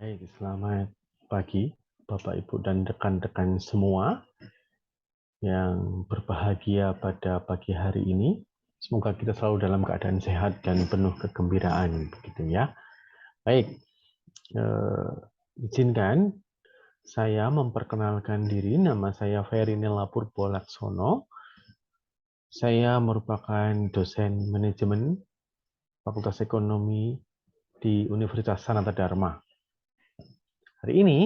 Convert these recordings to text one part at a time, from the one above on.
Baik, selamat pagi Bapak, Ibu, dan rekan-rekan semua yang berbahagia pada pagi hari ini. Semoga kita selalu dalam keadaan sehat dan penuh kegembiraan, begitu ya. Baik, eh, izinkan saya memperkenalkan diri. Nama saya Ferry Nelapur Bolaksono. Saya merupakan dosen manajemen Fakultas Ekonomi di Universitas Sanata Dharma. Hari ini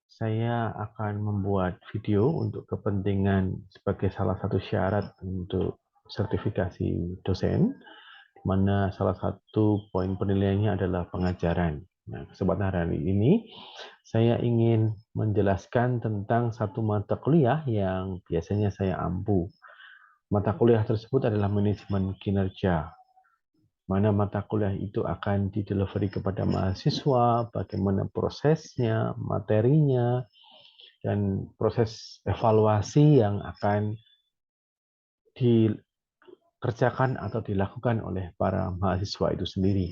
saya akan membuat video untuk kepentingan sebagai salah satu syarat untuk sertifikasi dosen, di mana salah satu poin penilaiannya adalah pengajaran. Nah, kesempatan hari ini saya ingin menjelaskan tentang satu mata kuliah yang biasanya saya ampu. Mata kuliah tersebut adalah manajemen kinerja, mana mata kuliah itu akan didelivery kepada mahasiswa, bagaimana prosesnya, materinya, dan proses evaluasi yang akan dikerjakan atau dilakukan oleh para mahasiswa itu sendiri.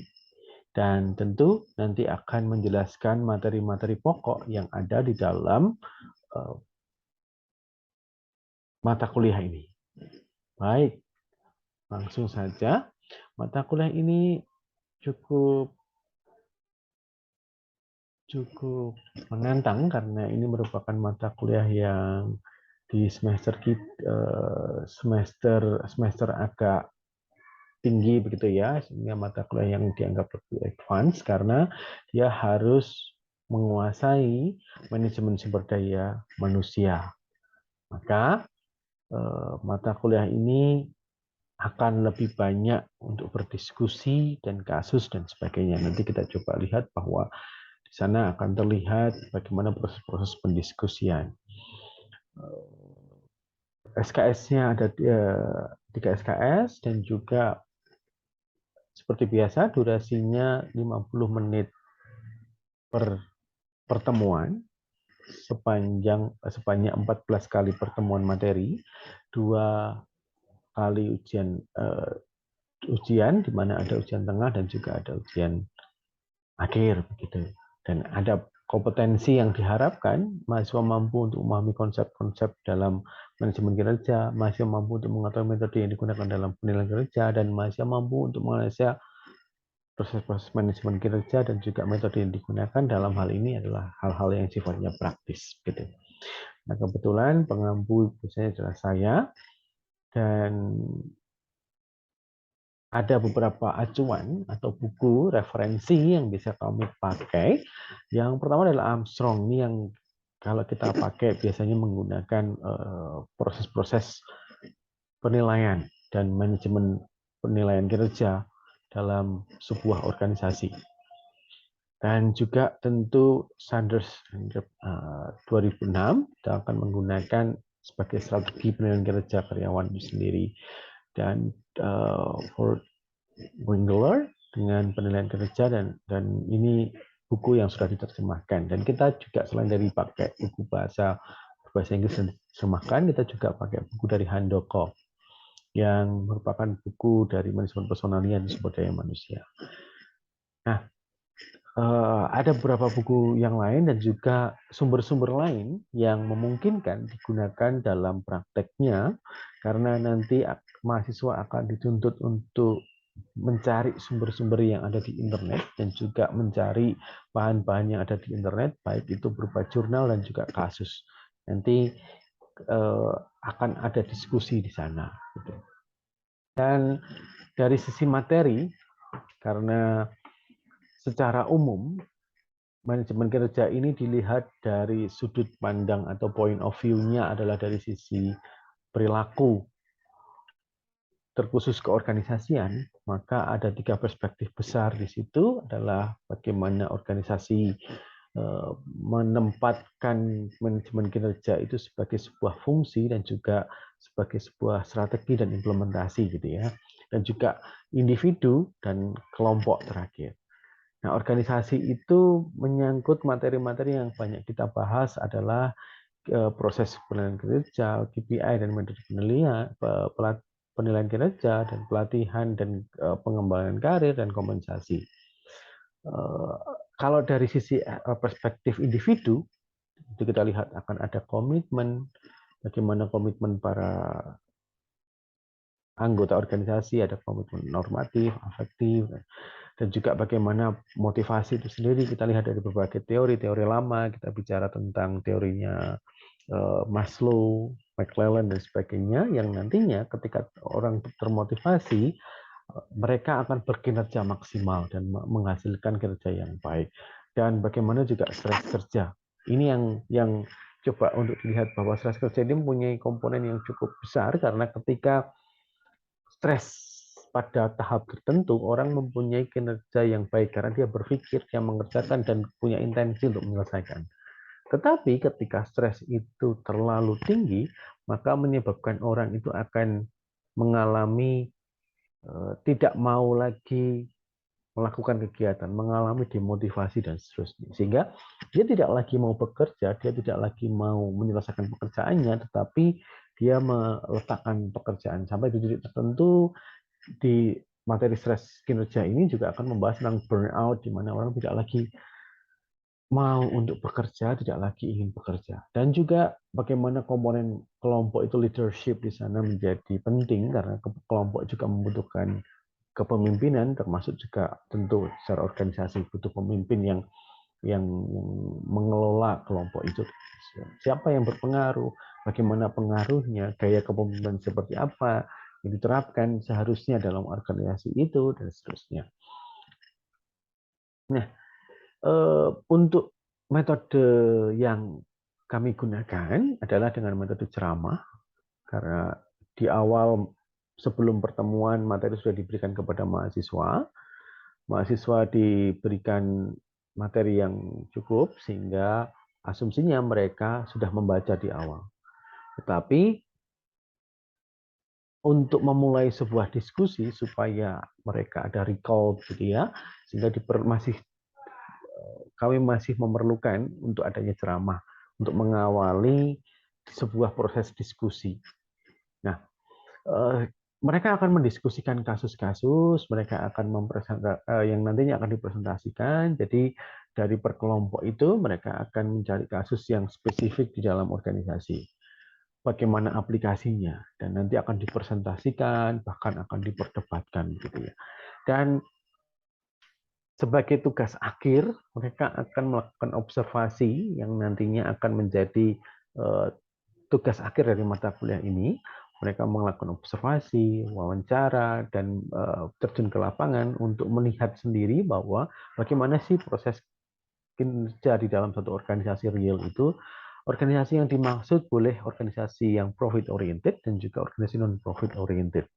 Dan tentu nanti akan menjelaskan materi-materi pokok yang ada di dalam mata kuliah ini. Baik, langsung saja. Mata kuliah ini cukup menantang karena ini merupakan mata kuliah yang di semester agak tinggi begitu ya, sehingga mata kuliah yang dianggap lebih advance karena dia harus menguasai manajemen sumber daya manusia. Maka mata kuliah ini akan lebih banyak untuk berdiskusi dan kasus dan sebagainya. Nanti kita coba lihat bahwa di sana akan terlihat bagaimana proses-proses pendiskusian. SKS-nya ada 3 SKS dan juga seperti biasa durasinya 50 menit per pertemuan sebanyak 14 kali pertemuan materi, 2 kali ujian di mana ada ujian tengah dan juga ada ujian akhir begitu. Dan ada kompetensi yang diharapkan mahasiswa mampu untuk memahami konsep-konsep dalam manajemen kinerja, mahasiswa mampu untuk mengetahui metode yang digunakan dalam penilaian kinerja, dan mahasiswa mampu untuk menganalisa proses-proses manajemen kinerja dan juga metode yang digunakan dalam hal ini adalah hal-hal yang sifatnya praktis gitu. Nah, kebetulan pengampu biasanya adalah saya, dan ada beberapa acuan atau buku referensi yang bisa kami pakai. Yang pertama adalah Armstrong. Ini yang kalau kita pakai biasanya menggunakan proses-proses penilaian dan manajemen penilaian kinerja dalam sebuah organisasi. Dan juga tentu Sanders 2006 kita akan menggunakan sebagai strategi penilaian kinerja karyawan itu sendiri. Dan Ford Wingler dengan penilaian kinerja, dan ini buku yang sudah diterjemahkan. Dan kita juga selain dari pakai buku bahasa Inggris yang diterjemahkan, kita juga pakai buku dari Handoko yang merupakan buku dari manajemen personalia dan sumber daya manusia. Nah, ada beberapa buku yang lain dan juga sumber-sumber lain yang memungkinkan digunakan dalam prakteknya, karena nanti mahasiswa akan dituntut untuk mencari sumber-sumber yang ada di internet dan juga mencari bahan-bahan yang ada di internet, baik itu berupa jurnal dan juga kasus. Nanti akan ada diskusi di sana. Dan dari sisi materi, karena secara umum manajemen kinerja ini dilihat dari sudut pandang atau point of view-nya adalah dari sisi perilaku terkhusus keorganisasian, maka ada 3 perspektif besar di situ, adalah bagaimana organisasi menempatkan manajemen kinerja itu sebagai sebuah fungsi dan juga sebagai sebuah strategi dan implementasi gitu ya, dan juga individu dan kelompok terakhir. Nah, organisasi itu menyangkut materi-materi yang banyak kita bahas adalah proses penilaian kinerja, KPI dan metode penilaian, penilaian kinerja dan pelatihan dan pengembangan karir dan kompensasi. kalau dari sisi perspektif individu, itu kita lihat akan ada komitmen, bagaimana komitmen para anggota organisasi, ada komitmen normatif, afektif, dan juga bagaimana motivasi itu sendiri. Kita lihat dari berbagai teori lama, kita bicara tentang teorinya Maslow, McClellan, dan sebagainya, yang nantinya ketika orang termotivasi, mereka akan berkinerja maksimal dan menghasilkan kerja yang baik. Dan bagaimana juga stres kerja. Ini yang coba untuk dilihat bahwa stres kerja ini mempunyai komponen yang cukup besar, karena ketika stres pada tahap tertentu, orang mempunyai kinerja yang baik karena dia berpikir, dia mengerjakan, dan punya intensi untuk menyelesaikan. Tetapi ketika stres itu terlalu tinggi, maka menyebabkan orang itu akan mengalami tidak mau lagi melakukan kegiatan, mengalami demotivasi dan seterusnya. Sehingga dia tidak lagi mau bekerja, dia tidak lagi mau menyelesaikan pekerjaannya, tetapi dia meletakkan pekerjaan sampai di titik tertentu. Di materi stres kinerja ini juga akan membahas tentang burnout, di mana orang tidak lagi mau untuk bekerja, tidak lagi ingin bekerja. Dan juga bagaimana komponen kelompok itu, leadership di sana menjadi penting, karena kelompok juga membutuhkan kepemimpinan, termasuk juga tentu secara organisasi butuh pemimpin yang mengelola kelompok itu. Siapa yang berpengaruh, bagaimana pengaruhnya, gaya kepemimpinan seperti apa yang diterapkan seharusnya dalam organisasi itu, dan seterusnya. Nah, untuk metode yang kami gunakan adalah dengan metode ceramah, karena di awal sebelum pertemuan materi sudah diberikan kepada mahasiswa. Mahasiswa diberikan materi yang cukup sehingga asumsinya mereka sudah membaca di awal. Tetapi untuk memulai sebuah diskusi supaya mereka ada recall gitu ya, sehingga kami masih memerlukan untuk adanya ceramah untuk mengawali sebuah proses diskusi. Nah, mereka akan mendiskusikan kasus-kasus, mereka akan yang nantinya akan dipresentasikan. Jadi dari per kelompok itu mereka akan mencari kasus yang spesifik di dalam organisasi. Bagaimana aplikasinya, dan nanti akan dipresentasikan, bahkan akan diperdebatkan gitu ya. Dan sebagai tugas akhir, mereka akan melakukan observasi yang nantinya akan menjadi tugas akhir dari mata kuliah ini. Mereka melakukan observasi, wawancara, dan terjun ke lapangan untuk melihat sendiri bahwa bagaimana sih proses kinerja di dalam satu organisasi real itu. Organisasi yang dimaksud boleh organisasi yang profit oriented dan juga organisasi non profit oriented,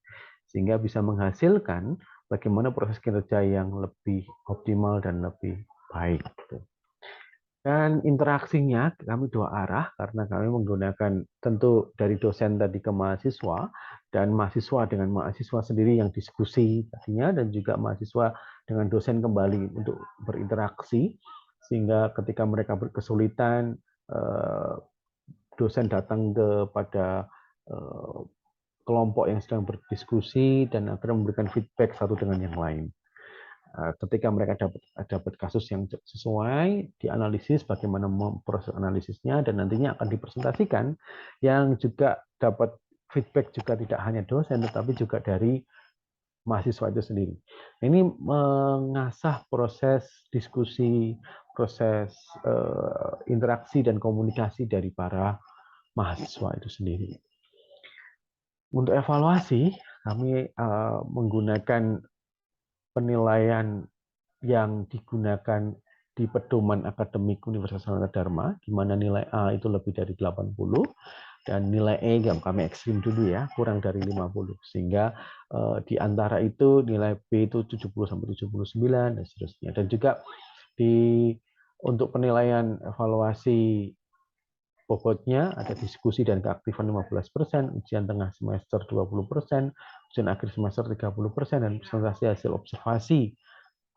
sehingga bisa menghasilkan bagaimana proses kinerja yang lebih optimal dan lebih baik. Dan interaksinya kami dua arah, karena kami menggunakan tentu dari dosen tadi ke mahasiswa, dan mahasiswa dengan mahasiswa sendiri yang diskusi tadinya, dan juga mahasiswa dengan dosen kembali untuk berinteraksi, sehingga ketika mereka berkesulitan, dosen datang kepada kelompok yang sedang berdiskusi dan akhirnya memberikan feedback satu dengan yang lain. Ketika mereka dapat kasus yang sesuai, dianalisis bagaimana proses analisisnya, dan nantinya akan dipresentasikan, yang juga dapat feedback juga tidak hanya dosen, tetapi juga dari mahasiswa itu sendiri. Ini mengasah proses diskusi, proses interaksi dan komunikasi dari para mahasiswa itu sendiri. Untuk evaluasi, kami menggunakan penilaian yang digunakan di pedoman akademik Universitas Dharma, di mana nilai A itu lebih dari 80, dan nilai E kami ekstrim dulu ya, kurang dari 50. Sehingga di antara itu nilai B itu 70 sampai 79 dan seterusnya. Dan juga untuk penilaian evaluasi bobotnya ada diskusi dan keaktifan 15%, ujian tengah semester 20%, ujian akhir semester 30%, dan presentasi hasil observasi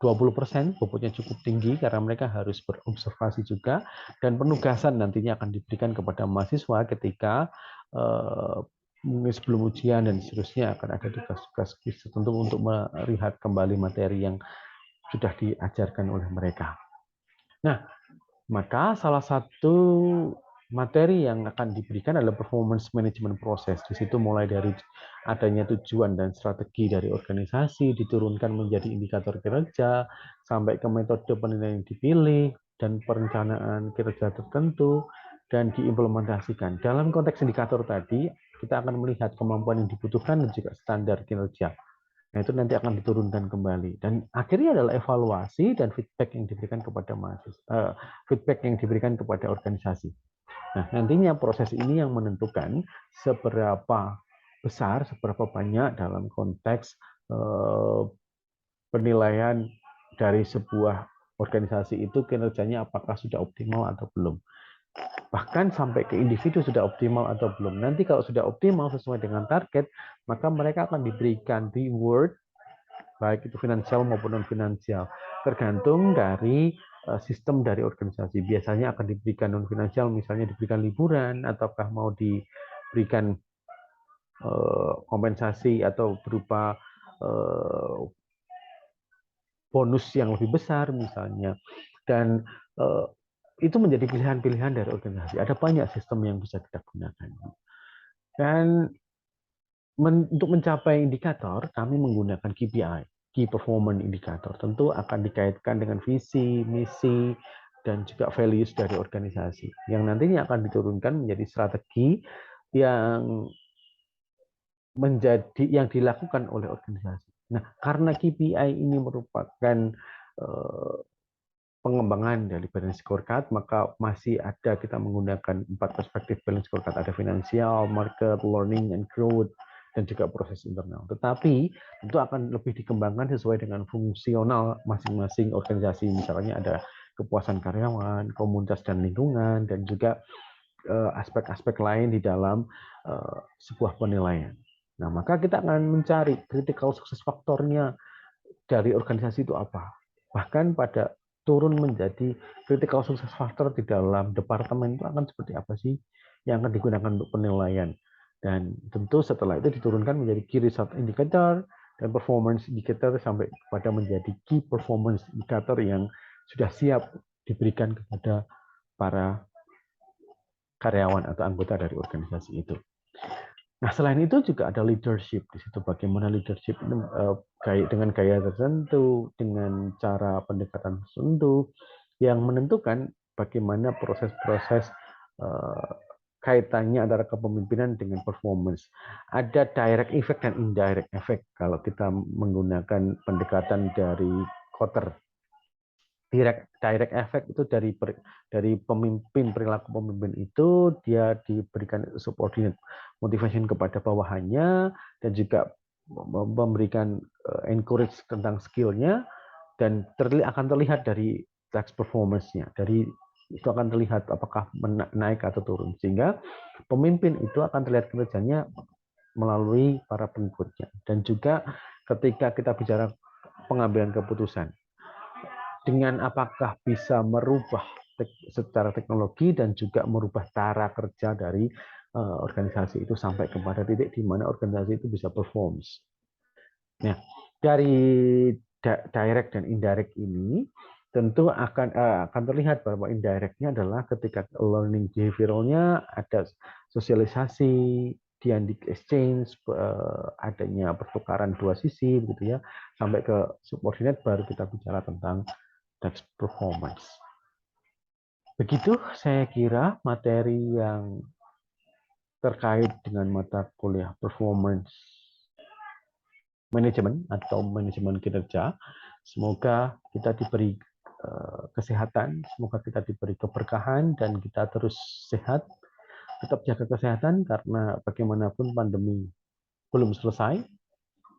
20%. Bobotnya cukup tinggi karena mereka harus berobservasi juga, dan penugasan nantinya akan diberikan kepada mahasiswa ketika mungkin sebelum ujian dan seterusnya akan ada tugas-tugas tertentu untuk melihat kembali materi yang sudah diajarkan oleh mereka. Nah, maka salah satu materi yang akan diberikan adalah performance management proses. Di situ mulai dari adanya tujuan dan strategi dari organisasi, diturunkan menjadi indikator kinerja, sampai ke metode penilaian yang dipilih, dan perencanaan kinerja tertentu, dan diimplementasikan. Dalam konteks indikator tadi, kita akan melihat kemampuan yang dibutuhkan dan juga standar kinerja. Nah, itu nanti akan diturunkan kembali. Dan akhirnya adalah evaluasi dan feedback yang diberikan kepada mahasiswa, feedback yang diberikan kepada organisasi. Nah, nantinya proses ini yang menentukan seberapa besar, seberapa banyak dalam konteks penilaian dari sebuah organisasi itu kinerjanya apakah sudah optimal atau belum. Bahkan sampai ke individu sudah optimal atau belum. Nanti kalau sudah optimal sesuai dengan target, maka mereka akan diberikan reward, baik itu finansial maupun non finansial, tergantung dari sistem dari organisasi. Biasanya akan diberikan non finansial, misalnya diberikan liburan, ataukah mau diberikan kompensasi atau berupa bonus yang lebih besar misalnya. Dan itu menjadi pilihan-pilihan dari organisasi. Ada banyak sistem yang bisa kita gunakan. Dan untuk mencapai indikator, kami menggunakan KPI, Key Performance Indicator. Tentu akan dikaitkan dengan visi, misi, dan juga values dari organisasi. Yang nantinya akan diturunkan menjadi strategi yang dilakukan oleh organisasi. Nah, karena KPI ini merupakan pengembangan dari balance scorecard, maka masih ada kita menggunakan 4 perspektif balance scorecard. Ada finansial, market, learning, and growth, dan juga proses internal. Tetapi itu akan lebih dikembangkan sesuai dengan fungsional masing-masing organisasi. Misalnya ada kepuasan karyawan, komunitas dan lingkungan, dan juga aspek-aspek lain di dalam sebuah penilaian. Nah, maka kita akan mencari critical success faktornya dari organisasi itu apa. Bahkan pada turun menjadi critical success factor di dalam departemen itu akan seperti apa sih yang akan digunakan untuk penilaian. Dan tentu setelah itu diturunkan menjadi key result indicator dan performance indicator sampai kepada menjadi key performance indicator yang sudah siap diberikan kepada para karyawan atau anggota dari organisasi itu. Nah, selain itu juga ada leadership di situ. Bagaimana leadership itu dengan gaya tertentu, dengan cara pendekatan tertentu, yang menentukan bagaimana proses-proses kaitannya antara kepemimpinan dengan performance. Ada direct effect dan indirect effect kalau kita menggunakan pendekatan dari Kotter. Direct effect itu dari pemimpin, perilaku pemimpin itu dia diberikan subordinate motivation kepada bawahannya dan juga memberikan encourage tentang skillnya, dan akan terlihat dari tax performance-nya. Dari itu akan terlihat apakah naik atau turun, sehingga pemimpin itu akan terlihat kinerjanya melalui para pengikutnya. Dan juga ketika kita bicara pengambilan keputusan, dengan apakah bisa merubah secara teknologi dan juga merubah cara kerja dari organisasi itu sampai kepada titik di mana organisasi itu bisa perform. Nah, dari direct dan indirect ini tentu akan terlihat bahwa indirectnya adalah ketika learning behavioralnya ada sosialisasi, diadik exchange, adanya pertukaran dua sisi, begitu ya, sampai ke subordinate baru kita bicara tentang tax performance. Begitu saya kira materi yang terkait dengan mata kuliah performance manajemen atau manajemen kinerja. Semoga kita diberi kesehatan, semoga kita diberi keberkahan, dan kita terus sehat. Tetap jaga kesehatan karena bagaimanapun pandemi belum selesai,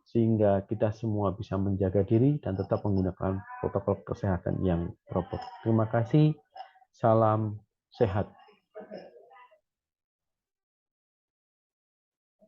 sehingga kita semua bisa menjaga diri dan tetap menggunakan protokol kesehatan yang proper. Terima kasih. Salam sehat.